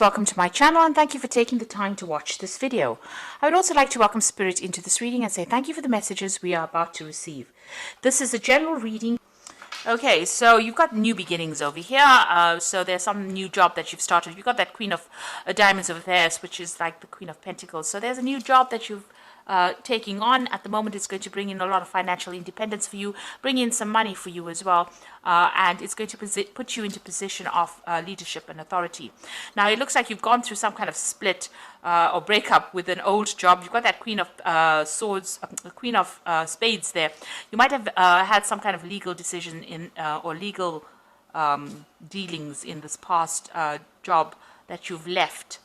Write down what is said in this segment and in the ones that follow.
welcome to my channel and thank you for taking the time to watch this video. I would also like to welcome Spirit into this reading and say thank you for the messages we are about to receive. This is a general reading. Okay, so you've got new beginnings over here. So there's some new job that you've started. You've got that Queen of Diamonds over there, which is like the Queen of Pentacles. So there's a new job that you've taking on at the moment. It's going to bring in a lot of financial independence for you, bring in some money for you as well, and it's going to put you into position of leadership and authority. Now it looks like you've gone through some kind of split or breakup with an old job. You've got that Queen of Swords, Queen of Spades there. You might have had some kind of legal decision in or legal dealings in this past job that you've left.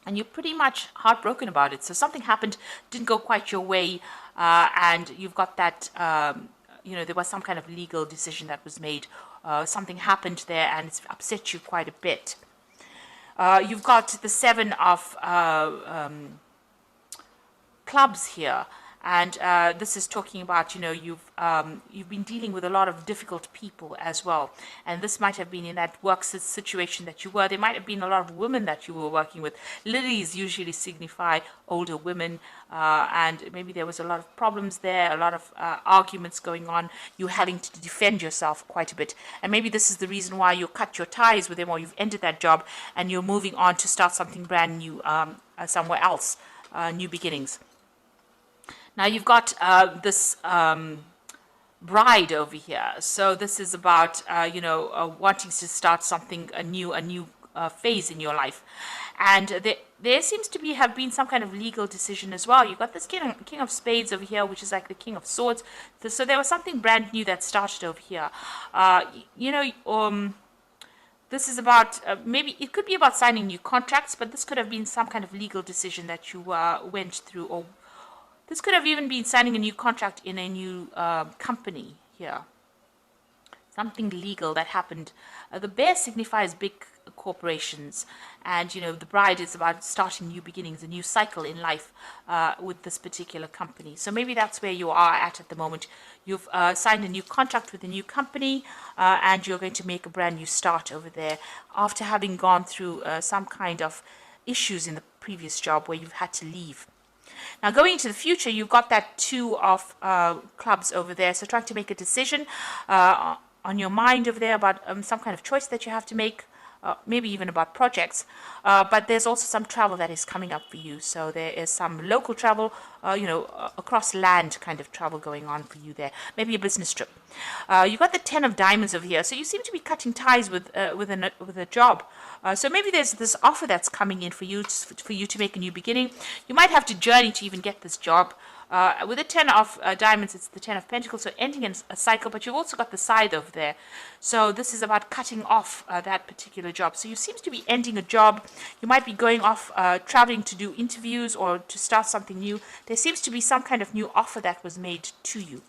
And you're pretty much heartbroken about it. So something happened, didn't go quite your way, and you've got that, there was some kind of legal decision that was made. Something happened there, and it's upset you quite a bit. You've got the Seven of Clubs here. And this is talking about, you've been dealing with a lot of difficult people as well. And this might have been in that work situation that you were. There might have been a lot of women that you were working with. Lilies usually signify older women. And maybe there was a lot of problems there, a lot of arguments going on. You're having to defend yourself quite a bit. And maybe this is the reason why you cut your ties with them, or you've ended that job and you're moving on to start something brand new somewhere else, new beginnings. Now you've got this bride over here. So this is about, wanting to start something, a new phase in your life. And there seems to have been some kind of legal decision as well. You've got this King of Spades over here, which is like the King of Swords. So there was something brand new that started over here. This is about, maybe it could be about signing new contracts, but this could have been some kind of legal decision that you went through, or this could have even been signing a new contract in a new company here. Something legal that happened. The bear signifies big corporations. And, the bride is about starting new beginnings, a new cycle in life with this particular company. So maybe that's where you are at the moment. You've signed a new contract with a new company and you're going to make a brand new start over there after having gone through some kind of issues in the previous job where you've had to leave. Now, going into the future, you've got that Two of Clubs over there. So trying to make a decision on your mind over there about some kind of choice that you have to make, maybe even about projects. But there's also some travel that is coming up for you. So there is some local travel, across land kind of travel going on for you there. Maybe a business trip. You've got the Ten of Diamonds over here. So you seem to be cutting ties with a job. So maybe there's this offer that's coming in for you to make a new beginning. You might have to journey to even get this job. With the Ten of Diamonds, it's the Ten of Pentacles, so ending in a cycle, but you've also got the Scythe over there. So this is about cutting off that particular job. So you seem to be ending a job. You might be going off, traveling to do interviews or to start something new. There seems to be some kind of new offer that was made to you.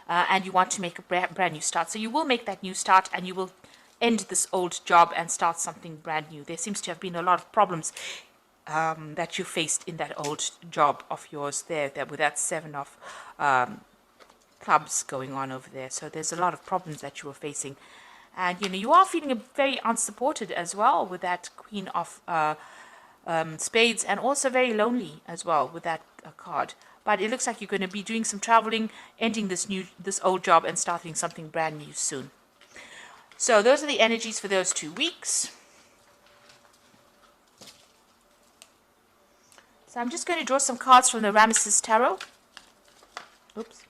And you want to make a brand new start. So you will make that new start and you will end this old job and start something brand new. There seems to have been a lot of problems that you faced in that old job of yours there with that Seven of Clubs going on over there. So there's a lot of problems that you were facing. And, you are feeling very unsupported as well with that Queen of Spades, and also very lonely as well with that card. But it looks like you're going to be doing some traveling, ending this old job and starting something brand new soon. So those are the energies for those 2 weeks. So I'm just going to draw some cards from the Ramesses Tarot. Oops.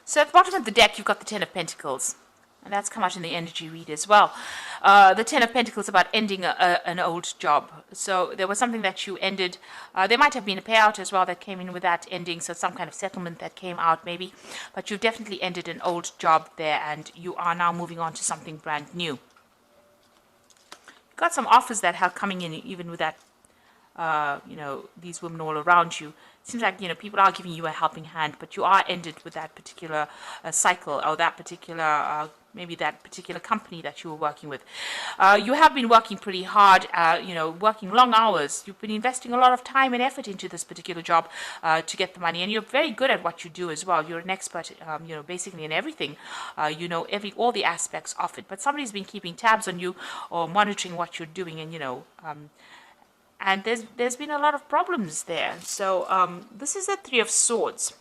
So at the bottom of the deck, you've got the Ten of Pentacles. And that's come out in the energy read as well. The Ten of Pentacles about ending an old job. So there was something that you ended. There might have been a payout as well that came in with that ending. So some kind of settlement that came out maybe. But you've definitely ended an old job there. And you are now moving on to something brand new. You've got some offers that are coming in even with that these women all around you. It seems like, people are giving you a helping hand, but you are ended with that particular cycle, or that particular, maybe that particular company that you were working with. You have been working pretty hard, working long hours. You've been investing a lot of time and effort into this particular job to get the money, and you're very good at what you do as well. You're an expert, basically in everything. All the aspects of it. But somebody's been keeping tabs on you or monitoring what you're doing, and there's been a lot of problems there. So this is the Three of Swords.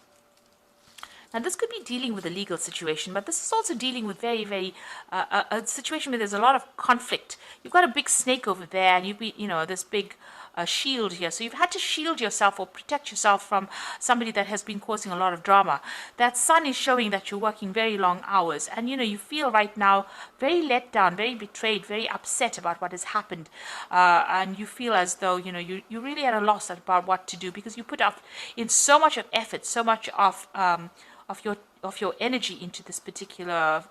Now, this could be dealing with a legal situation, but this is also dealing with very, very a situation where there's a lot of conflict. You've got a big snake over there, and this big shield here. So you've had to shield yourself or protect yourself from somebody that has been causing a lot of drama. That sun is showing that you're working very long hours, and you feel right now very let down, very betrayed, very upset about what has happened, and you feel as though you really at a loss about what to do, because you put up in so much of effort, so much of your energy into this particular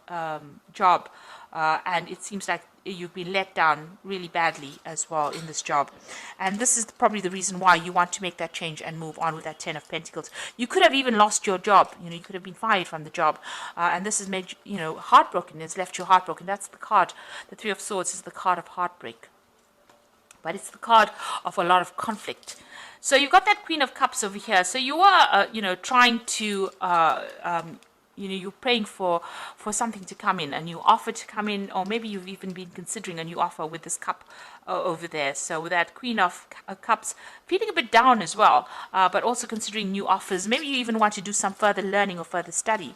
job, and it seems like you've been let down really badly as well in this job. And this is probably the reason why you want to make that change and move on with that Ten of Pentacles. You could have even lost your job. You could have been fired from the job, and this has made heartbroken. It's left you heartbroken. That's the card. The Three of Swords is the card of heartbreak, but it's the card of a lot of conflict. So you've got that Queen of Cups over here. So you are, trying to, you're praying for something to come in, and you offer to come in, or maybe you've even been considering a new offer with this cup over there. So with that Queen of Cups, feeling a bit down as well, but also considering new offers. Maybe you even want to do some further learning or further study.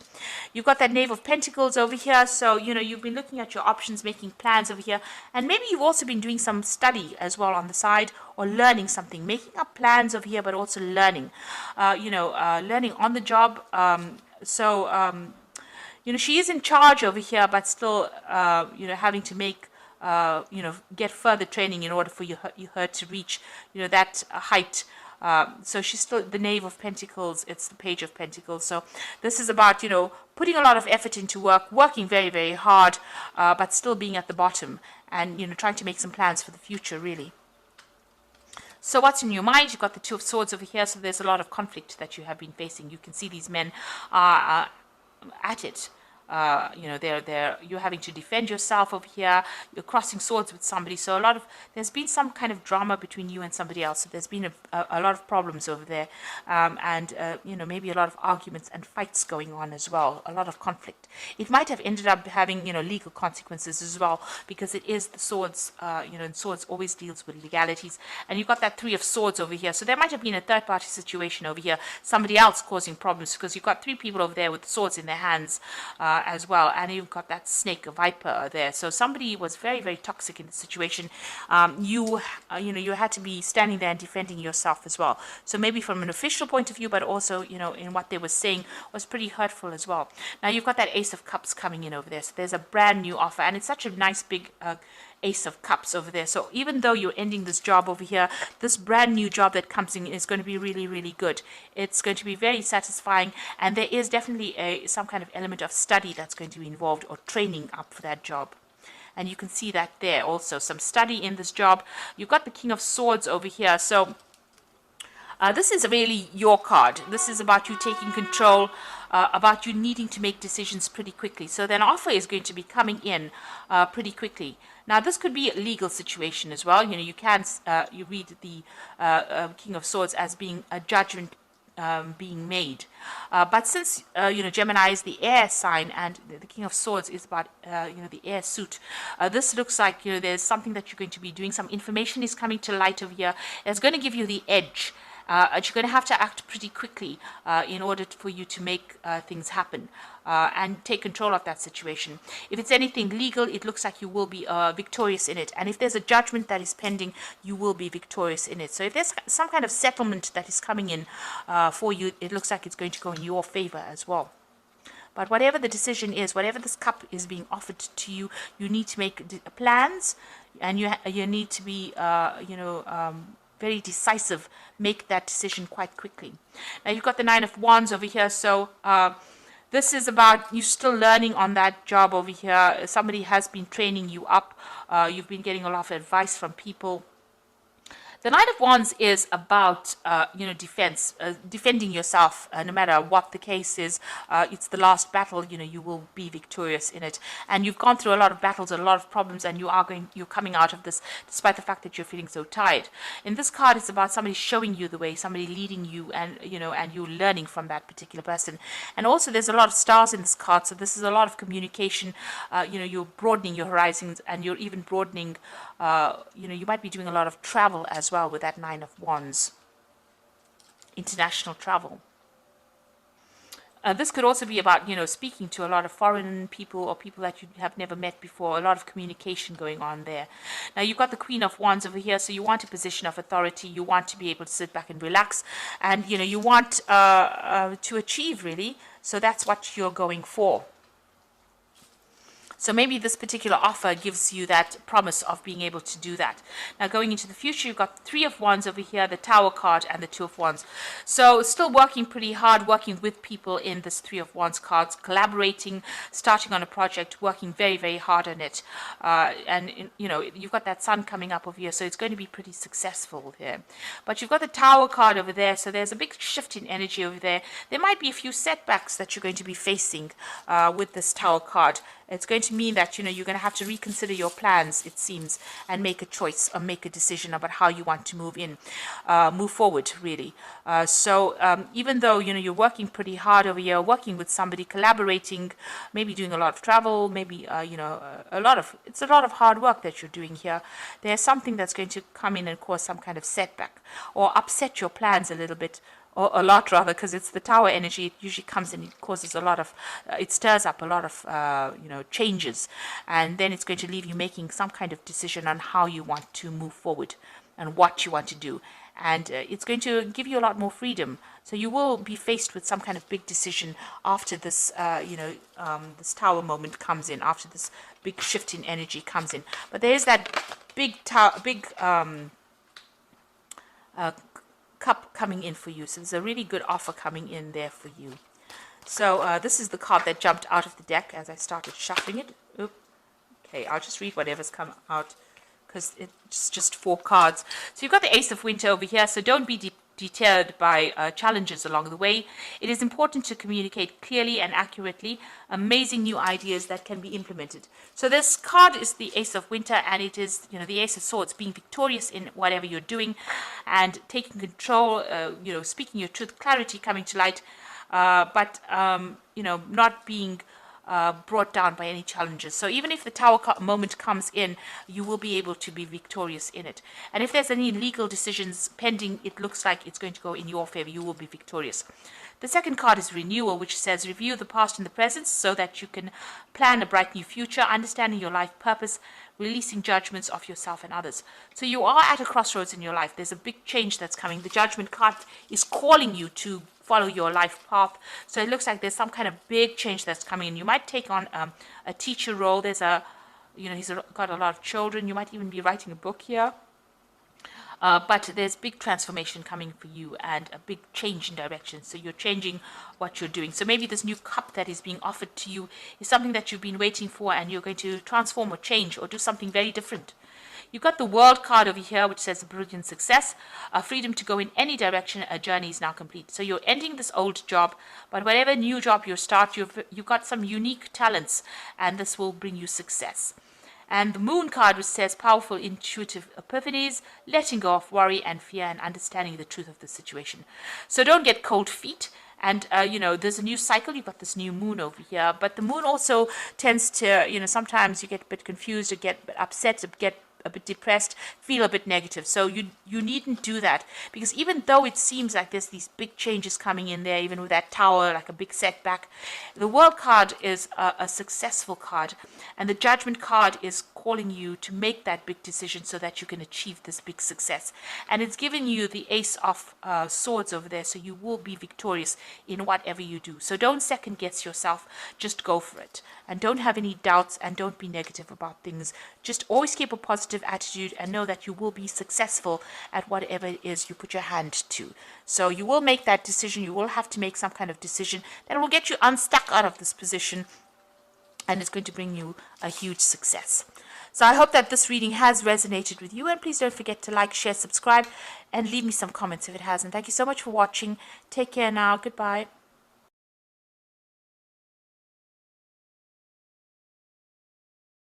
You've got that Knave of Pentacles over here. So, you've been looking at your options, making plans over here. And maybe you've also been doing some study as well on the side, or learning something, making up plans over here, but also learning, learning on the job. She is in charge over here, but still, having to make, get further training in order for her to reach, that height. So she's still the Knave of Pentacles. It's the Page of Pentacles. So this is about, putting a lot of effort into work, working very, very hard, but still being at the bottom, and, trying to make some plans for the future, really. So what's in your mind? You've got the Two of Swords over here, so there's a lot of conflict that you have been facing. You can see these men are at it. You're having to defend yourself over here. You're crossing swords with somebody. So there's been some kind of drama between you and somebody else. So there's been a lot of problems over there, and maybe a lot of arguments and fights going on as well. A lot of conflict. It might have ended up having legal consequences as well, because it is the swords. And swords always deals with legalities. And you've got that Three of Swords over here. So there might have been a third party situation over here. Somebody else causing problems, because you've got three people over there with swords in their hands. As well, and you've got that snake, a viper there. So somebody was very, very toxic in the situation. You had to be standing there and defending yourself as well. So maybe from an official point of view, but also in what they were saying was pretty hurtful as well. Now you've got that Ace of Cups coming in over there. So there's a brand new offer, and it's such a nice big Ace of Cups over there. So even though you're ending this job over here, this brand new job that comes in is going to be really, really good. It's going to be very satisfying, and there is definitely some kind of element of study that's going to be involved, or training up for that job. And you can see that there also, some study in this job. You've got the King of Swords over here. So this is really your card. This is about you taking control, about you needing to make decisions pretty quickly. So then offer is going to be coming in pretty quickly. Now, this could be a legal situation as well. You can you read the King of Swords as being a judgment being made. But since, Gemini is the air sign, and the King of Swords is about, the air suit, this looks like, there's something that you're going to be doing. Some information is coming to light over here. It's going to give you the edge. And you're going to have to act pretty quickly in order for you to make things happen and take control of that situation. If it's anything legal, it looks like you will be victorious in it. And if there's a judgment that is pending, you will be victorious in it. So if there's some kind of settlement that is coming in for you, it looks like it's going to go in your favor as well. But whatever the decision is, whatever this cup is being offered to you, you need to make plans, and you need to be, very decisive, make that decision quite quickly. Now you've got the Nine of Wands over here, so this is about you still learning on that job over here. Somebody has been training you up. You've been getting a lot of advice from people. The Knight of Wands is about, defense, defending yourself, no matter what the case is. It's the last battle, you will be victorious in it. And you've gone through a lot of battles, a lot of problems, and you're coming out of this despite the fact that you're feeling so tired. In this card, it's about somebody showing you the way, somebody leading you, and, and you're learning from that particular person. And also there's a lot of stars in this card, so this is a lot of communication. You're broadening your horizons, and you're even broadening, you might be doing a lot of travel as well with that Nine of Wands, international travel. This could also be about, speaking to a lot of foreign people or people that you have never met before, a lot of communication going on there. Now, you've got the Queen of Wands over here, so you want a position of authority. You want to be able to sit back and relax, and, you want to achieve, really. So that's what you're going for. So maybe this particular offer gives you that promise of being able to do that. Now, going into the future, you've got the Three of Wands over here, the Tower card, and the Two of Wands. So still working pretty hard, working with people in this Three of Wands cards, collaborating, starting on a project, working very, very hard on it. And, you've got that Sun coming up over here, so it's going to be pretty successful here. But you've got the Tower card over there, so there's a big shift in energy over there. There might be a few setbacks that you're going to be facing with this Tower card. It's going to mean that, you're going to have to reconsider your plans, it seems, and make a choice or make a decision about how you want to move forward, really. So even though, you're working pretty hard over here, working with somebody, collaborating, maybe doing a lot of travel, maybe, it's a lot of hard work that you're doing here. There's something that's going to come in and cause some kind of setback or upset your plans a little bit. Or a lot, rather, because it's the Tower energy. It usually comes and it causes a lot of, it stirs up a lot of, changes. And then it's going to leave you making some kind of decision on how you want to move forward and what you want to do. And it's going to give you a lot more freedom. So you will be faced with some kind of big decision after this, this Tower moment comes in, after this big shift in energy comes in. But there is that big cup coming in for you. So there's a really good offer coming in there for you. So this is the card that jumped out of the deck as I started shuffling it. Oop. Okay, I'll just read whatever's come out because it's just 4 cards. So you've got the Ace of Winter over here, so don't be deterred by challenges along the way. It is important to communicate clearly and accurately amazing new ideas that can be implemented. So this card is the Ace of Winter, and it is, the Ace of Swords, being victorious in whatever you're doing and taking control, speaking your truth, clarity coming to light, but not being brought down by any challenges. So even if the Tower moment comes in, you will be able to be victorious in it. And if there's any legal decisions pending, it looks like it's going to go in your favor. You will be victorious. The second card is Renewal, which says review the past and the present so that you can plan a bright new future, understanding your life purpose, releasing judgments of yourself and others. So you are at a crossroads in your life. There's a big change that's coming. The Judgment card is calling you to follow your life path. So it looks like there's some kind of big change that's coming in. You might take on a teacher role. There's he's got a lot of children. You might even be writing a book here. But there's big transformation coming for you and a big change in direction. So you're changing what you're doing. So maybe this new cup that is being offered to you is something that you've been waiting for, and you're going to transform or change or do something very different. You've got the World card over here, which says brilliant success, freedom to go in any direction. A journey is now complete. So you're ending this old job, but whatever new job you start, you've got some unique talents, and this will bring you success. And the Moon card, which says powerful intuitive epiphanies, letting go of worry and fear, and understanding the truth of the situation. So don't get cold feet. And, there's a new cycle. You've got this new moon over here. But the moon also tends to, sometimes you get a bit confused, or get upset, or get a bit depressed, feel a bit negative. So you needn't do that, because even though it seems like there's these big changes coming in there, even with that Tower, like a big setback, the World card is a successful card, and the Judgment card is calling you to make that big decision so that you can achieve this big success. And it's giving you the Ace of Swords over there, so you will be victorious in whatever you do. So don't second guess yourself, just go for it. And don't have any doubts, and don't be negative about things. Just always keep a positive attitude and know that you will be successful at whatever it is you put your hand to. So you will make that decision. You will have to make some kind of decision that will get you unstuck out of this position, and it's going to bring you a huge success. So I hope that this reading has resonated with you, and please don't forget to like, share, subscribe, and leave me some comments if it hasn't. Thank you so much for watching. Take care now. Goodbye.